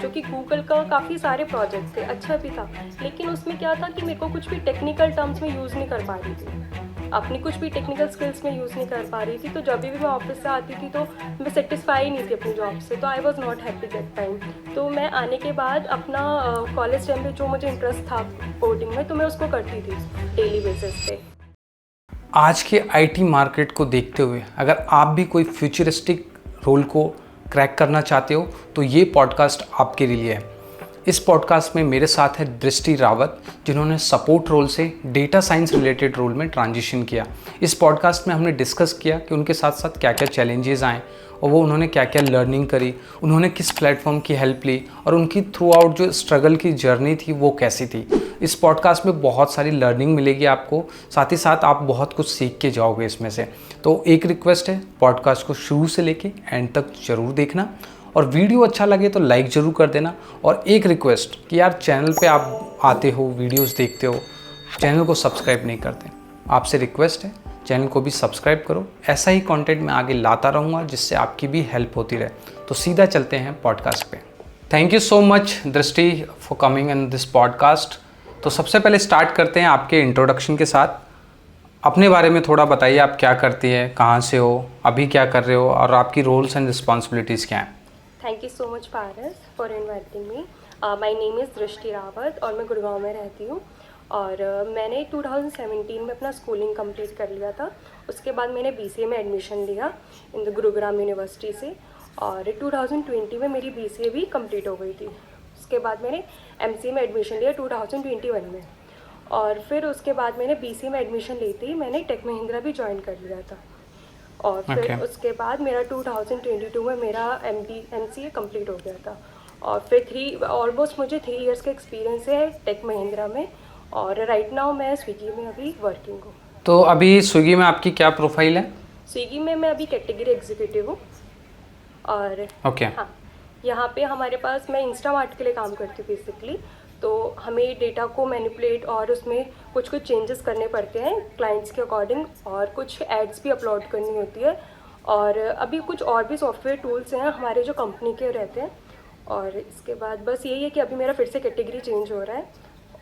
जो कि गूगल का काफ़ी सारे प्रोजेक्ट थे, अच्छा भी था। लेकिन उसमें क्या था कि मेरे को कुछ भी टेक्निकल टर्म्स में यूज़ नहीं कर पा रही थी। अपनी कुछ भी टेक्निकल स्किल्स में यूज़ नहीं कर पा रही थी, तो जब भी मैं ऑफ़िस से आती थी तो मैं सैटिस्फाई नहीं थी अपनी जॉब से, तो I was not happy that time. तो मैं आने के बाद अपना कॉलेज टाइम पे जो मुझे इंटरेस्ट था कोडिंग में, तो मैं उसको करती थी डेली बेसिस पे। आज के आईटी मार्केट को देखते हुए अगर आप भी कोई फ्यूचरिस्टिक रोल को क्रैक करना चाहते हो तो ये पॉडकास्ट आपके लिए है। इस पॉडकास्ट में मेरे साथ है दृष्टि रावत, जिन्होंने सपोर्ट रोल से डेटा साइंस रिलेटेड रोल में ट्रांजिशन किया। इस पॉडकास्ट में हमने डिस्कस किया कि उनके साथ साथ क्या क्या चैलेंजेस आए और वो उन्होंने क्या क्या लर्निंग करी, उन्होंने किस प्लेटफॉर्म की हेल्प ली और उनकी थ्रू आउट जो स्ट्रगल की जर्नी थी वो कैसी थी। इस पॉडकास्ट में बहुत सारी लर्निंग मिलेगी आपको, साथ ही साथ आप बहुत कुछ सीख के जाओगे इसमें से। तो एक रिक्वेस्ट है, पॉडकास्ट को शुरू से लेके एंड तक जरूर देखना और वीडियो अच्छा लगे तो लाइक ज़रूर कर देना। और एक रिक्वेस्ट कि यार चैनल पे आप आते हो, वीडियोस देखते हो, चैनल को सब्सक्राइब नहीं करते, आपसे रिक्वेस्ट है चैनल को भी सब्सक्राइब करो। ऐसा ही कंटेंट मैं आगे लाता रहूँगा जिससे आपकी भी हेल्प होती रहे। तो सीधा चलते हैं पॉडकास्ट पे। थैंक यू सो मच दृष्टि for coming in this podcast. तो सबसे पहले स्टार्ट करते हैं आपके इंट्रोडक्शन के साथ। अपने बारे में थोड़ा बताइए, आप क्या करती हैं, कहाँ से हो, अभी क्या कर रहे हो और आपकी रोल्स एंड रिस्पॉन्सिबिलिटीज़ क्या हैं। Thank you so much Paras for inviting me. My name is दृष्टि रावत और मैं गुड़गांव में रहती हूँ। और मैंने 2017 में अपना स्कूलिंग कंप्लीट कर लिया था। उसके बाद मैंने बीसीए में एडमिशन लिया इन द गुरुग्राम यूनिवर्सिटी से, और 2020 में मेरी बीसीए भी कंप्लीट हो गई थी। उसके बाद मैंने एमसीए में एडमिशन लिया 2021 में, और फिर उसके बाद मैंने बीसीए में एडमिशन लेते ही मैंने टेक महिंद्रा भी ज्वाइन कर लिया था। और फिर उसके बाद मेरा 2022 में मेरा एमसीए कंप्लीट हो गया था। और फिर ऑलमोस्ट मुझे 3 इयर्स का एक्सपीरियंस है टेक महिंद्रा में, और राइट नाउ मैं स्विगी में अभी वर्किंग हूँ। तो अभी स्विगी में आपकी क्या प्रोफाइल है? स्विगी में मैं अभी कैटेगरी एग्जीक्यूटिव हूँ। और ओके। हाँ, यहाँ पे हमारे पास मैं इंस्टामार्ट के लिए काम करती हूँ बेसिकली। तो हमें डेटा को मैनिपुलेट और उसमें कुछ कुछ चेंजेस करने पड़ते हैं क्लाइंट्स के अकॉर्डिंग, और कुछ एड्स भी अपलोड करनी होती है। और अभी कुछ और भी सॉफ्टवेयर टूल्स हैं हमारे जो कंपनी के रहते हैं। और इसके बाद बस यही है कि अभी मेरा फिर से कैटेगरी चेंज हो रहा है,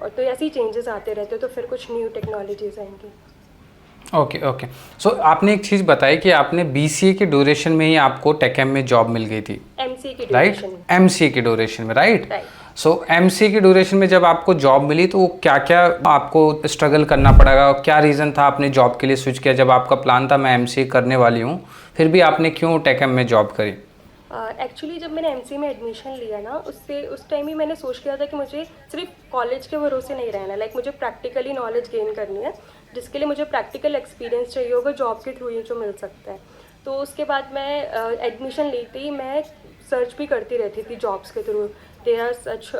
और तो ऐसे ही चेंजेस आते रहते हैं, तो फिर कुछ न्यू टेक्नोलॉजीज आएंगी। Okay okay. सो आपने एक चीज़ बताई कि आपने बीसीए के ड्यूरेशन में ही आपको टेकएम में जॉब मिल गई थी, एमसीए की राइट? ड्यूरेशन में। एमसीए के ड्यूरेशन में, राइट? राइट। सो एमसीए के ड्यूरेशन में जब आपको जॉब मिली तो क्या क्या आपको स्ट्रगल करना पड़ेगा और क्या रीज़न था आपने जॉब के लिए स्विच किया? जब आपका प्लान था मैं एमसीए करने वाली हूँ, फिर भी आपने क्यों टेकएम में जॉब करी? एक्चुअली जब मैंने एमसीए में एडमिशन लिया ना, उससे उस टाइम ही मैंने सोच लिया था कि मुझे सिर्फ कॉलेज के भरोसे नहीं रहना, लाइक मुझे प्रैक्टिकली नॉलेज गेन करनी है, जिसके लिए मुझे प्रैक्टिकल एक्सपीरियंस चाहिए होगा जॉब के थ्रू ही जो मिल सकता है। तो उसके बाद मैं एडमिशन लेते ही मैं सर्च भी करती रहती थी जॉब्स के through. There are such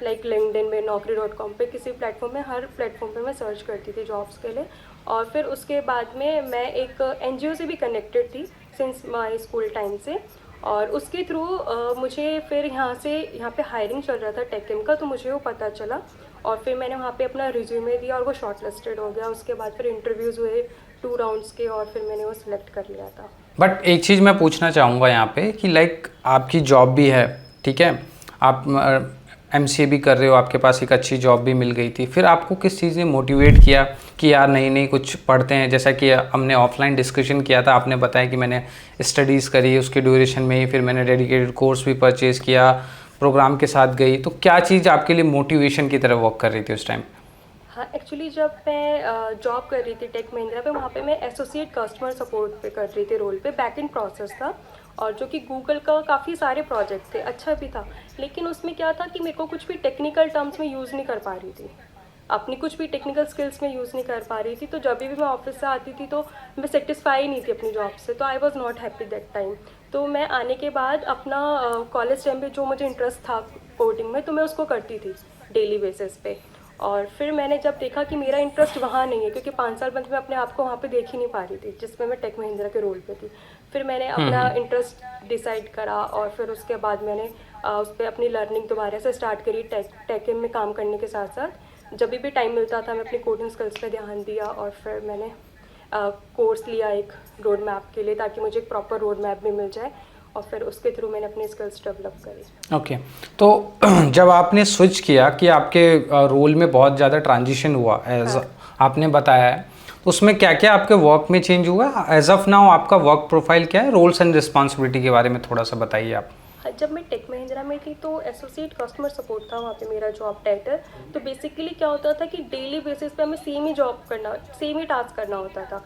like LinkedIn में, naukri.com पे, किसी प्लेटफॉर्म में, हर प्लेटफॉर्म पे मैं सर्च करती थी जॉब्स के लिए। और फिर उसके बाद में मैं एक एनजीओ से भी कनेक्टेड थी सिंस माई स्कूल टाइम से, और उसके थ्रू मुझे फिर यहाँ पे हायरिंग चल रहा था टेकएम का, तो मुझे वो पता चला। और फिर मैंने वहाँ पे अपना रिज्यूमे दिया और वो शॉर्टलिस्टेड हो गया। उसके बाद फिर इंटरव्यूज़ हुए 2 राउंड्स के, और फिर मैंने वो सिलेक्ट कर लिया था। बट एक चीज़ मैं पूछना चाहूँगा यहाँ पे कि लाइक आपकी जॉब भी है, ठीक है, आप एमसीए भी कर रहे हो, आपके पास एक अच्छी जॉब भी मिल गई थी, फिर आपको किस चीज़ ने मोटिवेट किया कि यार नहीं नहीं कुछ पढ़ते हैं? जैसा कि हमने ऑफलाइन डिस्कशन किया था, आपने बताया कि मैंने स्टडीज़ करी, उसके ड्यूरेशन में ही फिर मैंने डेडिकेटेड कोर्स भी परचेज़ किया, प्रोग्राम के साथ गई, तो क्या चीज़ आपके लिए मोटिवेशन की तरह वर्क कर रही थी उस टाइम? हाँ, एक्चुअली जब मैं जॉब कर रही थी टेक महिंद्रा पे, वहाँ पे मैं एसोसिएट कस्टमर सपोर्ट पे कर रही थी रोल पे, बैक एंड प्रोसेस था। और जो कि गूगल का काफ़ी सारे प्रोजेक्ट थे, अच्छा भी था। लेकिन उसमें क्या था कि मेरे को कुछ भी टेक्निकल टर्म्स में यूज़ नहीं कर पा रही थी, अपनी कुछ भी टेक्निकल स्किल्स में यूज़ नहीं कर पा रही थी। तो जब भी मैं ऑफिस से आती थी तो मैं सेटिस्फाई नहीं थी अपनी जॉब से, तो I was not happy that time. तो मैं आने के बाद अपना कॉलेज टाइम पे जो मुझे इंटरेस्ट था कोडिंग में, तो मैं उसको करती थी डेली बेसिस पे। और फिर मैंने जब देखा कि मेरा इंटरेस्ट वहाँ नहीं है, क्योंकि 5 साल बाद मैं अपने आप को वहाँ पे देख ही नहीं पा रही थी जिसमें मैं टेक महिंद्रा के रोल पे थी। फिर मैंने अपना इंटरेस्ट डिसाइड करा, और फिर उसके बाद मैंने उस पर अपनी लर्निंग दोबारा से स्टार्ट करी टेक में काम करने के साथ साथ। जब भी टाइम मिलता था मैं अपनी कोडिंग स्किल्स पे ध्यान दिया, और फिर मैंने कोर्स लिया एक रोड मैप के लिए, ताकि मुझे एक प्रॉपर रोड मैप भी मिल जाए। और फिर उसके थ्रू मैंने अपनी स्किल्स डेवलप करी। ओके तो जब आपने स्विच किया कि आपके रोल में बहुत ज़्यादा ट्रांजिशन हुआ एज आपने बताया है, तो उसमें क्या क्या आपके वर्क में चेंज हुआ? एज ऑफ नाउ आपका वर्क प्रोफाइल क्या है? रोल्स एंड रिस्पॉन्सिबिलिटी के बारे में थोड़ा सा बताइए आप। जब मैं टेक महिंद्रा में थी तो एसोसिएट कस्टमर सपोर्ट था वहाँ पे मेरा जॉब टाइटल। तो बेसिकली क्या होता था कि डेली बेसिस पे हमें सेम ही जॉब करना, सेम ही टास्क करना होता था,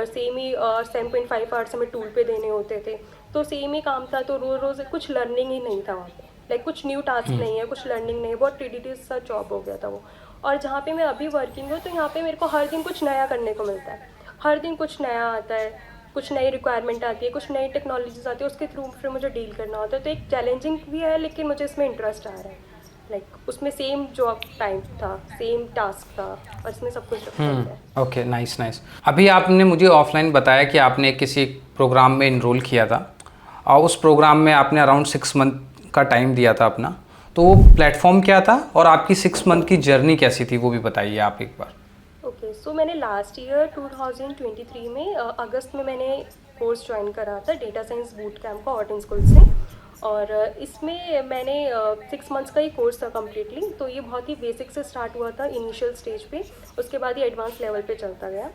सेम ही 7.5 आवर्स हमें टूल पे देने होते थे, तो सेम ही काम था। तो रोज़ रोज़ कुछ लर्निंग ही नहीं था वहाँ पे, लाइक कुछ न्यू टास्क नहीं है, कुछ लर्निंग नहीं है, बहुत टीडीडी सा जॉब हो गया था वो। और जहाँ पे मैं अभी वर्किंग हूँ तो यहाँ पे मेरे को हर दिन कुछ नया करने को मिलता है, हर दिन कुछ नया आता है, कुछ नई रिक्वायरमेंट आती है, कुछ नई टेक्नोलॉजीज आती है, उसके थ्रू फिर मुझे डील करना होता है। तो एक चैलेंजिंग भी है, लेकिन मुझे इसमें इंटरेस्ट आ रहा है। लाइक उसमें सेम जॉब टाइम था, सेम टास्क था, और इसमें सब कुछ डिफरेंट है। Okay, nice nice. अभी आपने मुझे ऑफलाइन बताया कि आपने किसी प्रोग्राम में इनरोल किया था और उस प्रोग्राम में आपने अराउंड 6 मंथ का टाइम दिया था अपना, तो वो प्लेटफॉर्म क्या था और आपकी 6 मंथ की जर्नी कैसी थी वो भी बताइए आप एक बार। ओके, सो मैंने लास्ट ईयर 2023 में अगस्त में मैंने कोर्स ज्वाइन करा था डेटा साइंस बूट कैम्प का ऑर्टन स्कूल से। और इसमें मैंने 6 मंथ्स का ही कोर्स था कम्प्लीटली। तो ये बहुत ही बेसिक से स्टार्ट हुआ था इनिशियल स्टेज पे, उसके बाद ये एडवांस लेवल पे चलता गया।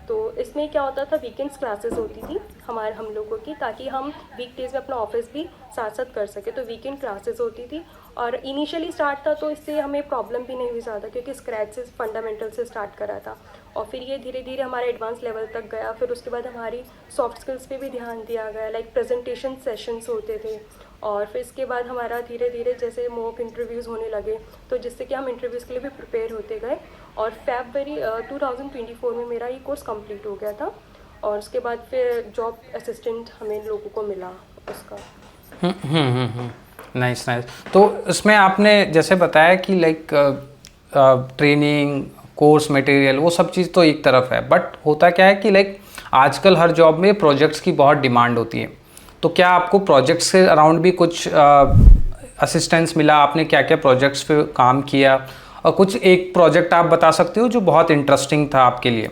तो इसमें क्या होता था, वीकेंड्स क्लासेस होती थी हम लोगों की, ताकि हम वीकडेज में अपना ऑफिस भी साथ साथ कर सके। तो वीकेंड क्लासेस होती थी और इनिशियली स्टार्ट था तो इससे हमें प्रॉब्लम भी नहीं हुई ज़्यादा, क्योंकि स्क्रैच से फंडामेंटल से स्टार्ट करा था। और फिर ये धीरे धीरे हमारे एडवांस लेवल तक गया। फिर उसके बाद हमारी सॉफ्ट स्किल्स पे भी ध्यान दिया गया, लाइक प्रेजेंटेशन सेशंस होते थे। और फिर इसके बाद हमारा धीरे धीरे जैसे मॉक इंटरव्यूज़ होने लगे, तो जिससे कि हम इंटरव्यूज़ के लिए भी प्रिपेयर होते गए। और फरवरी 2024 में मेरा ये कोर्स कंप्लीट हो गया था। और उसके बाद फिर जॉब असिस्टेंट हमें लोगों को मिला उसका। Nice nice. तो इसमें आपने जैसे बताया कि लाइक ट्रेनिंग, कोर्स मटेरियल, वो सब चीज़ तो एक तरफ है, बट होता क्या है कि लाइक आजकल हर जॉब में प्रोजेक्ट्स की बहुत डिमांड होती है। तो क्या आपको प्रोजेक्ट्स से अराउंड भी कुछ असिस्टेंस मिला? आपने क्या क्या प्रोजेक्ट्स पे काम किया? और कुछ एक प्रोजेक्ट आप बता सकते हो जो बहुत इंटरेस्टिंग था आपके लिए?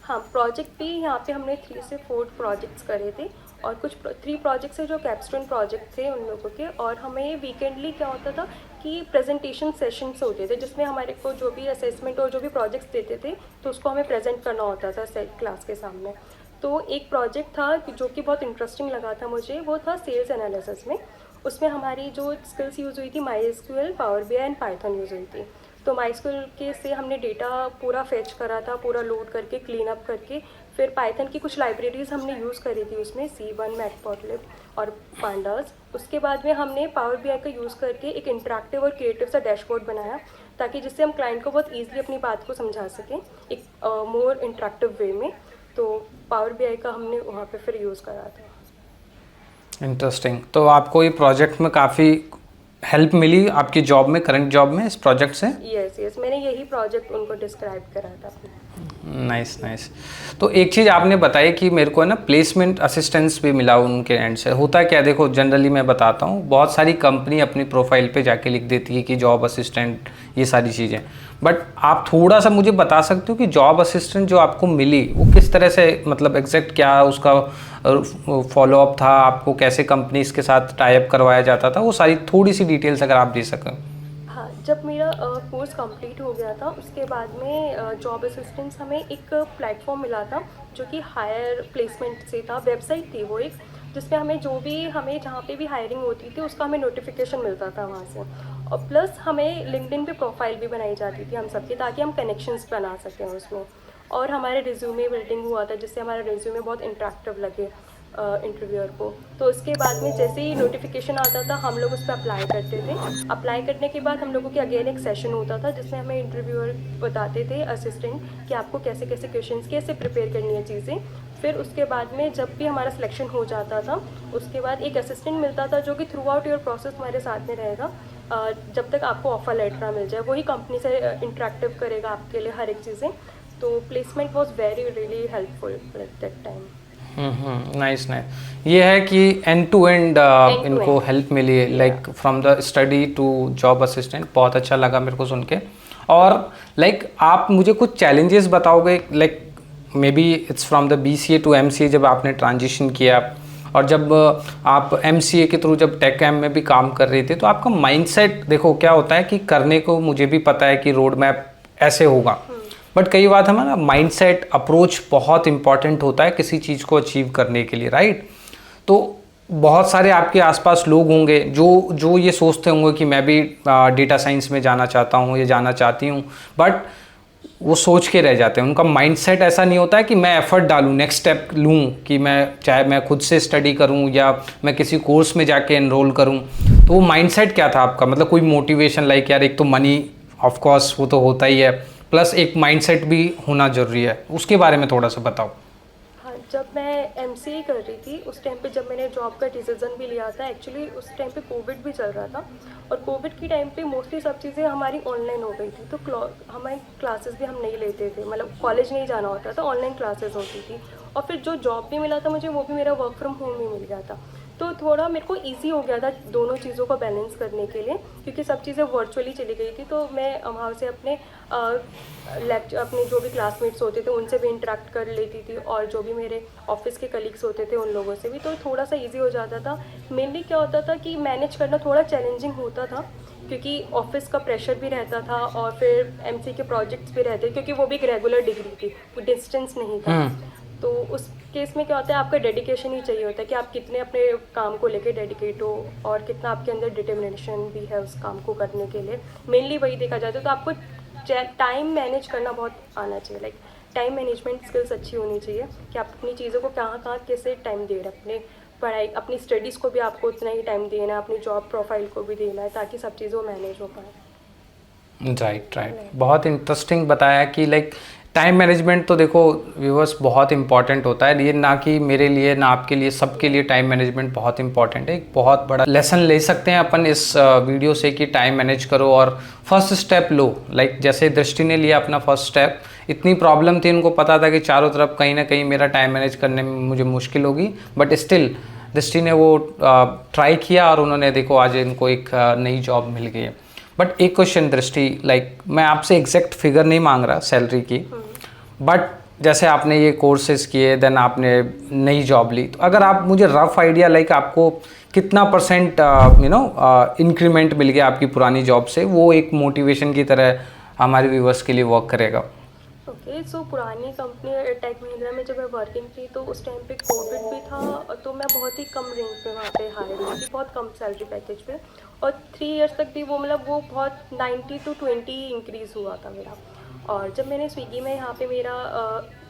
हाँ, प्रोजेक्ट भी यहाँ पे हमने 3 से 4 प्रोजेक्ट्स करे थे। और कुछ 3 प्रोजेक्ट्स है जो कैप्स्टोन प्रोजेक्ट थे उन लोगों के। और हमें वीकेंडली क्या होता था कि प्रेजेंटेशन सेशंस होते थे, जिसमें हमारे को जो भी असेसमेंट और जो भी प्रोजेक्ट्स देते थे तो उसको हमें प्रेजेंट करना होता था क्लास के सामने। तो एक प्रोजेक्ट था जो कि बहुत इंटरेस्टिंग लगा था मुझे, वो था सेल्स एनालिसिस में। उसमें हमारी जो स्किल्स यूज़ हुई थी MySQL, power BI and Python use हुई थी। तो MySQL के से हमने डेटा पूरा फेच करा था, पूरा लोड करके क्लीन अप करके। फिर पाइथन की कुछ लाइब्रेरीज हमने यूज़ करी थी उसमें, C1, मैटप्लॉटलिब और पांडास। उसके बाद में हमने पावर BI का यूज़ करके एक इंटरेक्टिव और क्रिएटिव सा डैशबोर्ड बनाया, ताकि जिससे हम क्लाइंट को बहुत ईजिली अपनी बात को समझा सकें एक मोर इंटरेक्टिव वे में। तो पावर BI का हमने वहाँ पे फिर यूज़ करा था। इंटरेस्टिंग। तो आपको ये प्रोजेक्ट में काफ़ी हेल्प मिली आपकी जॉब में, करंट जॉब में, इस प्रोजेक्ट से? यस, मैंने यही प्रोजेक्ट उनको डिस्क्राइब करा था अपना। Nice nice. तो एक चीज़ आपने बताई कि मेरे को है ना प्लेसमेंट असिस्टेंस भी मिला उनके एंड से। होता क्या, देखो जनरली मैं बताता हूँ, बहुत सारी कंपनी अपनी प्रोफाइल पे जाके लिख देती है कि जॉब असिस्टेंट, ये सारी चीज़ें। बट आप थोड़ा सा मुझे बता सकते हो कि जॉब असिस्टेंट जो आपको मिली वो किस तरह से, मतलब एग्जैक्ट क्या उसका फॉलोअप था, आपको कैसे कंपनीज के साथ टाई अप करवाया जाता था, वो सारी थोड़ी सी डिटेल्स अगर आप दे सकें। हाँ, जब मेरा कोर्स कंप्लीट हो गया था उसके बाद में जॉब असिस्टेंस हमें एक प्लेटफॉर्म मिला था जो कि हायर प्लेसमेंट से था। वेबसाइट थी वो एक, जिसमें हमें जहाँ पे भी हायरिंग होती थी उसका हमें नोटिफिकेशन मिलता था वहाँ से। और प्लस हमें लिंक्डइन पे प्रोफाइल भी बनाई जाती थी हम सबकी, ताकि हम कनेक्शंस बना सकें उसमें। और हमारे रिज्यूमे बिल्डिंग हुआ था, जिससे हमारा रिज्यूमे बहुत इंटरेक्टिव लगे इंटरव्यूअर को। तो उसके बाद में जैसे ही नोटिफिकेशन आता था हम लोग उस पर अप्लाई करते थे। अप्लाई करने के बाद हम लोगों के अगेन एक सेशन होता था, जिसमें हमें इंटरव्यूअर बताते थे, असिस्टेंट, कि आपको कैसे कैसे क्वेश्चंस कैसे प्रिपेयर करनी है चीज़ें। फिर उसके बाद में जब भी हमारा सिलेक्शन हो जाता था उसके बाद एक असिस्टेंट मिलता था जो कि थ्रू आउट योर प्रोसेस हमारे साथ में रहेगा, जब तक आपको ऑफर लेटर ना मिल जाए। वही कंपनी से इंटरेक्टिव करेगा आपके लिए हर एक चीज़ें। तो placement was very really helpful at that time. Nice nice. ये है कि एंड टू एंड इनको हेल्प मिली है, like from the study to job assistant. बहुत अच्छा लगा मेरे को सुन के। और लाइक आप मुझे कुछ चैलेंजेस बताओगे, like may be it's from the BCA to MCA जब आपने ट्रांजिशन किया, और जब आप MCA के थ्रू जब टेक कैम्प में भी काम कर रहे थे तो आपका माइंडसेट देखो क्या होता है कि करने को मुझे भी पता है कि रोड मैप ऐसे होगा, बट कई बार हमारा माइंडसेट अप्रोच बहुत इंपॉर्टेंट होता है किसी चीज़ को अचीव करने के लिए, राइट। तो बहुत सारे आपके आसपास लोग होंगे जो ये सोचते होंगे कि मैं भी डेटा साइंस में जाना चाहता हूँ या जाना चाहती हूँ, बट वो सोच के रह जाते हैं। उनका माइंडसेट ऐसा नहीं होता है कि मैं एफर्ट डालूँ, नेक्स्ट स्टेप लूँ कि मैं चाहे मैं खुद से स्टडी करूँ या मैं किसी कोर्स में जाके एनरोल करूँ। तो वो माइंडसेट क्या था आपका, मतलब कोई मोटिवेशन लाइक यार एक तो मनी ऑफ कोर्स वो तो होता ही है, प्लस एक माइंडसेट भी होना ज़रूरी है, उसके बारे में थोड़ा सा बताओ। हाँ, जब मैं MCA कर रही थी उस टाइम पे जब मैंने जॉब का डिसीज़न भी लिया था, एक्चुअली उस टाइम पे कोविड भी चल रहा था और कोविड की टाइम पे मोस्टली सब चीज़ें हमारी ऑनलाइन हो गई थी। तो हमारी क्लासेस भी हम नहीं लेते थे, मतलब कॉलेज नहीं जाना होता था, ऑनलाइन क्लासेस होती थी। और फिर जो जॉब भी मिला था मुझे वो भी मेरा वर्क फ्रॉम होम ही मिल गया था। तो थोड़ा मेरे को ईजी हो गया था दोनों चीज़ों को बैलेंस करने के लिए, क्योंकि सब चीज़ें वर्चुअली चली गई थी। तो मैं वहाँ से अपने अपने जो भी क्लासमेट्स होते थे उनसे भी इंटरेक्ट कर लेती थी और जो भी मेरे ऑफिस के कलीग्स होते थे उन लोगों से भी, तो थोड़ा सा इजी हो जाता था। मेनली क्या होता था कि मैनेज करना थोड़ा चैलेंजिंग होता था, क्योंकि ऑफिस का प्रेशर भी रहता था और फिर MC के प्रोजेक्ट्स भी रहते, क्योंकि वो भी एक रेगुलर डिग्री थी, डिस्टेंस नहीं था। तो उस केस में क्या होता है, आपका डेडिकेशन ही चाहिए होता है कि आप कितने अपने काम को लेके डेडिकेट हो और कितना आपके अंदर डिटर्मिनेशन भी है उस काम को करने के लिए। मेनली वही देखा जाता है। तो आपको टाइम मैनेज करना बहुत आना चाहिए, लाइक टाइम मैनेजमेंट स्किल्स अच्छी होनी चाहिए कि आप अपनी चीज़ों को कहाँ कहाँ कैसे टाइम दे रहे हैं। अपने पढ़ाई, अपनी स्टडीज़ को भी आपको उतना ही टाइम देना है, अपनी जॉब प्रोफाइल को भी देना है, ताकि सब चीज़ें मैनेज हो पाए। राइट। बहुत इंटरेस्टिंग बताया कि लाइक टाइम मैनेजमेंट तो देखो व्यूअर्स बहुत इंपॉर्टेंट होता है, ये ना कि मेरे लिए ना आपके लिए, सबके लिए टाइम मैनेजमेंट बहुत इंपॉर्टेंट है। एक बहुत बड़ा लेसन ले सकते हैं अपन इस वीडियो से कि टाइम मैनेज करो और फर्स्ट स्टेप लो। लाइक जैसे दृष्टि ने लिया अपना फर्स्ट स्टेप, इतनी प्रॉब्लम थी, उनको पता था कि चारों तरफ कहीं ना कहीं मेरा टाइम मैनेज करने में मुझे मुश्किल होगी, बट स्टिल दृष्टि ने वो ट्राई किया और उन्होंने देखो आज इनको एक नई जॉब मिल गई है। बट एक क्वेश्चन दृष्टि, लाइक मैं आपसे एग्जैक्ट फिगर नहीं मांग रहा सैलरी की, बट जैसे आपने ये कोर्सेज किए, देन आपने नई जॉब ली, तो अगर आप मुझे रफ आइडिया लाइक आपको कितना % इंक्रीमेंट मिल गया आपकी पुरानी जॉब से, वो एक मोटिवेशन की तरह हमारे व्यूवर्स के लिए वर्क करेगा। ओके, सो पुरानी कंपनी टेक महिंद्रा में जब मैं वर्किंग थी तो उस टाइम पे कोविड भी था, तो मैं बहुत ही कम रेंज पे वहाँ पे हायर हुई थी, बहुत कम सैलरी पैकेज पे। और 3 इयर्स तक भी वो मतलब वो बहुत 90 to 20 इंक्रीज़ हुआ था मेरा। और जब मैंने स्विगी में यहाँ पे मेरा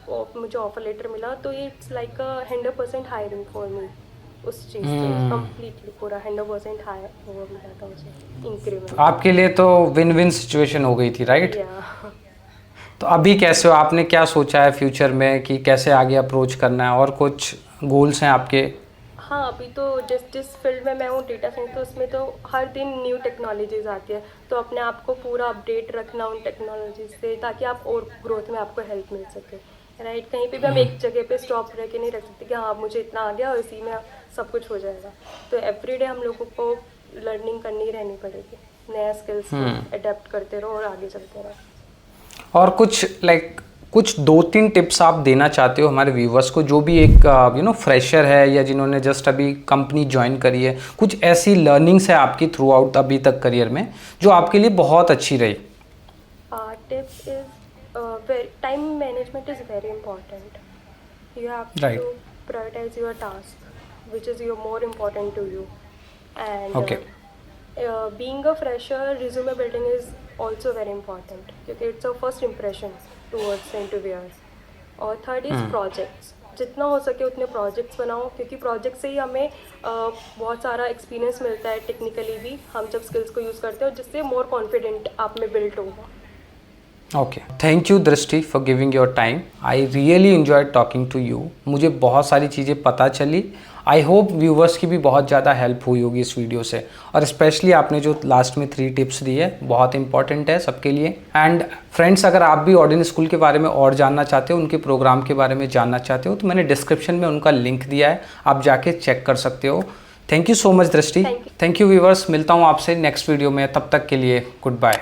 मुझे ऑफर लेटर मिला, तो it's like 100% hiring for me. उस चीज़ से कम्प्लीटली पूरा 100% हायर वो मिला था मुझे इंक्रीमेंट। आपके लिए तो विन विन सिचुएशन हो गई थी, राइट? तो अभी कैसे हो, आपने क्या सोचा है फ्यूचर में कि कैसे आगे अप्रोच करना है, और कुछ गोल्स हैं आपके? हाँ, अभी तो जिस फील्ड में मैं हूँ डेटा साइंस, तो उसमें तो हर दिन न्यू टेक्नोलॉजीज़ आती है, तो अपने आप को पूरा अपडेट रखना उन टेक्नोलॉजीज से, ताकि आप और ग्रोथ में आपको हेल्प मिल सके, राइट। कहीं पे भी हम एक जगह पे स्टॉप रह के नहीं रख सकते कि हाँ मुझे इतना आ गया और इसी में सब कुछ हो जाएगा। तो एवरीडे हम लोगों को लर्निंग करनी रहनी पड़ेगी, नया स्किल्स अडेप्ट करते रहो और आगे चलते रहो। और कुछ लाइक कुछ 2-3 टिप्स आप देना चाहते हो हमारे व्यूवर्स को, जो भी एक फ्रेशर है या जिन्होंने जस्ट अभी कंपनी ज्वाइन करी है, कुछ ऐसी लर्निंग्स है आपकी थ्रू आउट अभी तक करियर में जो आपके लिए बहुत अच्छी रही? Tips is time management is very important. You have to prioritise your task which is your more important to you, and being a fresher, resume building is also very important, क्योंकि it's a first impression towards the interviewer। और third is projects, जितना हो सके उतने projects बनाओ, क्योंकि project से ही हमें बहुत सारा एक्सपीरियंस मिलता है टेक्निकली भी, हम जब स्किल्स को यूज़ करते हैं, और जिससे मोर कॉन्फिडेंट आप में बिल्ड होगा। Okay, thank you Drishti for giving your time. I really enjoy talking to you. मुझे बहुत सारी चीज़ें पता चली। आई होप व्यूवर्स की भी बहुत ज़्यादा हेल्प हुई होगी इस वीडियो से, और स्पेशली आपने जो लास्ट में 3 टिप्स दी है बहुत इंपॉर्टेंट है सबके लिए। एंड फ्रेंड्स, अगर आप भी ऑर्डिन स्कूल के बारे में और जानना चाहते हो, उनके प्रोग्राम के बारे में जानना चाहते हो, तो मैंने डिस्क्रिप्शन में उनका लिंक दिया है, आप जाके चेक कर सकते हो। थैंक यू सो मच दृष्टि। थैंक यू व्यूवर्स, मिलता हूँ आपसे नेक्स्ट वीडियो में, तब तक के लिए गुड बाय।